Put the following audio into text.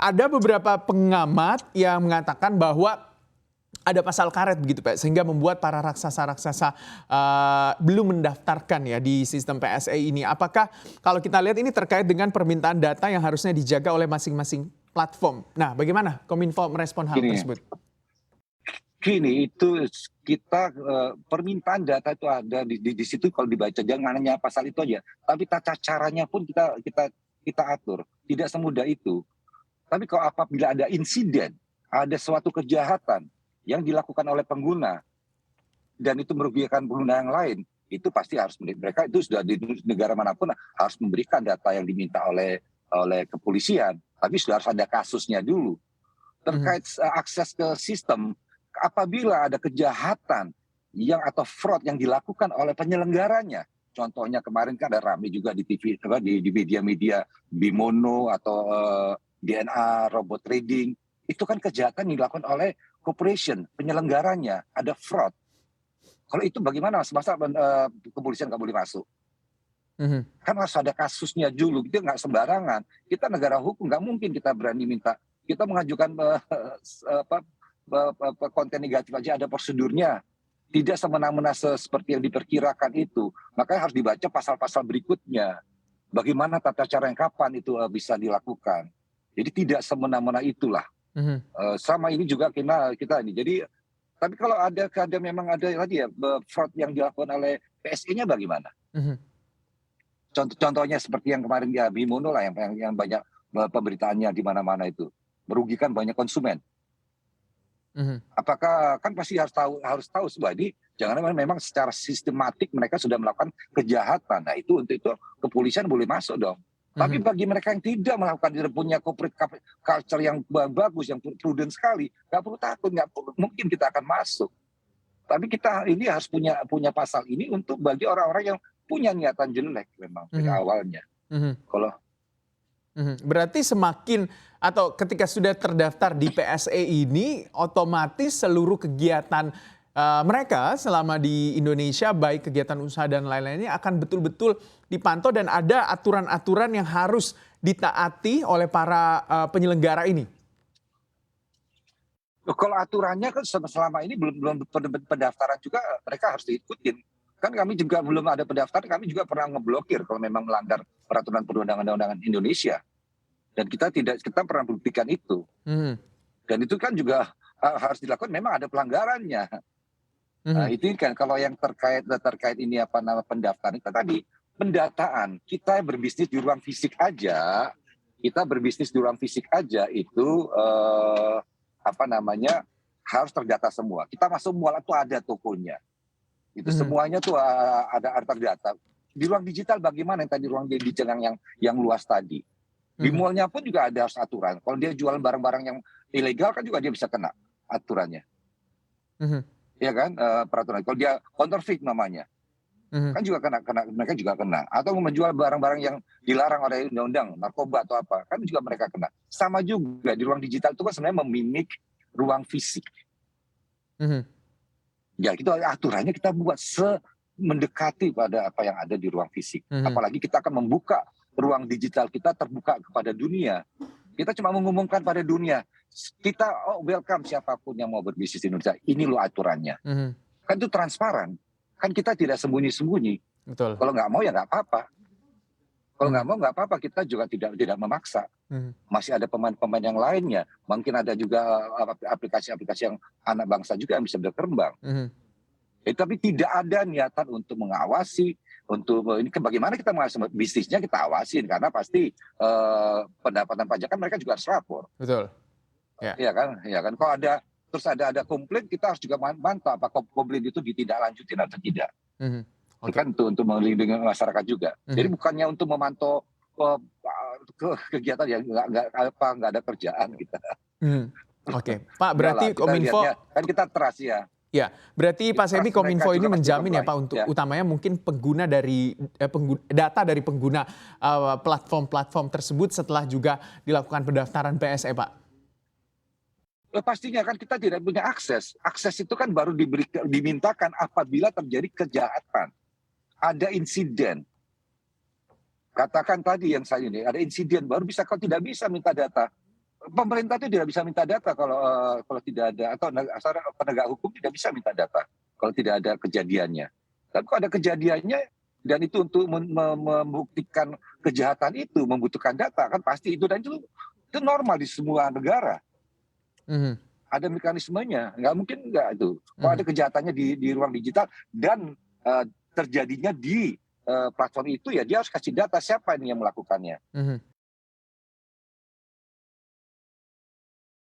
ada beberapa pengamat yang mengatakan bahwa ada pasal karet begitu Pak, sehingga membuat para raksasa-raksasa belum mendaftarkan ya di sistem PSE ini. Apakah kalau kita lihat ini terkait dengan permintaan data yang harusnya dijaga oleh masing-masing platform. Nah, bagaimana Kominfo merespon hal Gini, tersebut? gini itu kita permintaan data itu ada di situ kalau dibaca, jangan hanya pasal itu aja, tapi tata caranya pun kita atur. Tidak semudah itu. Tapi kalau apabila ada insiden, ada suatu kejahatan yang dilakukan oleh pengguna dan itu merugikan pengguna yang lain, itu pasti harus mereka itu sudah di negara manapun harus memberikan data yang diminta oleh kepolisian. Tapi sudah harus ada kasusnya dulu. Terkait akses ke sistem, apabila ada kejahatan yang atau fraud yang dilakukan oleh penyelenggaranya, contohnya kemarin kan ada rame juga di TV, di media-media Bimono atau DNA robot trading, itu kan kejahatan yang dilakukan oleh corporation, penyelenggaranya, ada fraud. Kalau itu bagaimana mas? Masa kepolisian nggak boleh masuk? Kan harus ada kasusnya dulu, itu nggak sembarangan. Kita negara hukum, nggak mungkin kita berani minta. Kita mengajukan konten negatif aja ada prosedurnya. Tidak semena-mena seperti yang diperkirakan itu. Makanya harus dibaca pasal-pasal berikutnya. Bagaimana tata cara yang kapan itu bisa dilakukan. Jadi tidak semena-mena itulah. Sama ini juga kita ini. Jadi tapi kalau ada memang ada lagi ya fraud yang dilakukan oleh PSE-nya bagaimana? Contohnya seperti yang kemarin ya Bimono lah yang banyak pemberitaannya di mana-mana itu merugikan banyak konsumen. Apakah kan pasti harus tahu sebab ini jangan memang secara sistematik mereka sudah melakukan kejahatan. Nah itu untuk itu kepolisian boleh masuk dong. Tapi bagi mereka yang tidak melakukan, tidak punya corporate culture yang bagus, yang prudent sekali, nggak perlu takut, mungkin kita akan masuk. Tapi kita ini harus punya pasal ini untuk bagi orang-orang yang punya niatan jelek memang dari awalnya. Kalau berarti semakin atau ketika sudah terdaftar di PSE ini, otomatis seluruh kegiatan mereka selama di Indonesia, baik kegiatan usaha dan lain-lainnya akan betul-betul dipantau dan ada aturan-aturan yang harus ditaati oleh para penyelenggara ini. Kalau aturannya kan selama ini belum pendaftaran juga mereka harus diikutin. Kan kami juga belum ada pendaftaran, kami juga pernah ngeblokir kalau memang melanggar peraturan perundang-undangan Indonesia. Dan kita pernah buktikan itu. Dan itu kan juga harus dilakukan, memang ada pelanggarannya. Nah, itu kan kalau yang terkait ini pendaftaran kita tadi, pendataan kita berbisnis di ruang fisik aja, itu harus terdata semua. Kita masuk mall itu ada tokonya. Itu semuanya tuh ada terdata. Di ruang digital bagaimana yang tadi ruang digital yang luas tadi. Di mallnya pun juga ada harus aturan. Kalau dia jualan barang-barang yang ilegal kan juga dia bisa kena aturannya. Ya kan peraturan. Kalau dia counterfeit namanya, kan juga mereka juga kena. Atau menjual barang-barang yang dilarang oleh undang-undang, narkoba atau apa, kan juga mereka kena. Sama juga di ruang digital itu kan sebenarnya memimik ruang fisik. Ya itu aturannya kita buat mendekati pada apa yang ada di ruang fisik. Apalagi kita akan membuka ruang digital kita terbuka kepada dunia. Kita cuma mengumumkan pada dunia, kita welcome siapapun yang mau berbisnis di Indonesia. Ini loh aturannya. Kan itu transparan. Kan kita tidak sembunyi-sembunyi. Betul. Kalau nggak mau ya nggak apa-apa. Kalau nggak mau nggak apa-apa. Kita juga tidak memaksa. Masih ada pemain-pemain yang lainnya. Mungkin ada juga aplikasi-aplikasi yang anak bangsa juga yang bisa berkembang. Tapi tidak ada niatan untuk mengawasi. Ini bagaimana kita mengawasi bisnisnya, kita awasin karena pasti pendapatan pajak kan mereka juga harus lapor. Betul. Ya kan. Kalau ada komplain, kita harus juga mantap apakah komplain itu ditindaklanjutin atau tidak. Itu kan untuk melindungi masyarakat juga. Jadi bukannya untuk memantau kegiatan yang nggak ada kerjaan kita. Oke, Pak, berarti Kominfo kan kita trust ya. Ya, berarti Pak Semi Kominfo ini menjamin ya Pak untuk utamanya mungkin pengguna dari data dari pengguna platform-platform tersebut setelah juga dilakukan pendaftaran PSE Pak. Pastinya kan kita tidak punya akses. Akses itu kan baru dimintakan apabila terjadi kejahatan. Ada insiden. Katakan tadi yang saya ini, ada insiden baru bisa, kalau tidak bisa minta data pemerintah itu tidak bisa minta data kalau tidak ada, atau penegak hukum tidak bisa minta data kalau tidak ada kejadiannya. Tapi kalau ada kejadiannya dan itu untuk membuktikan kejahatan itu membutuhkan data, kan pasti itu, dan itu normal di semua negara. Mhm, Ada mekanismenya, nggak mungkin nggak itu. Kalau mhm, ada kejahatannya di ruang digital dan terjadinya di platform itu, ya dia harus kasih data siapa ini yang melakukannya. mhm.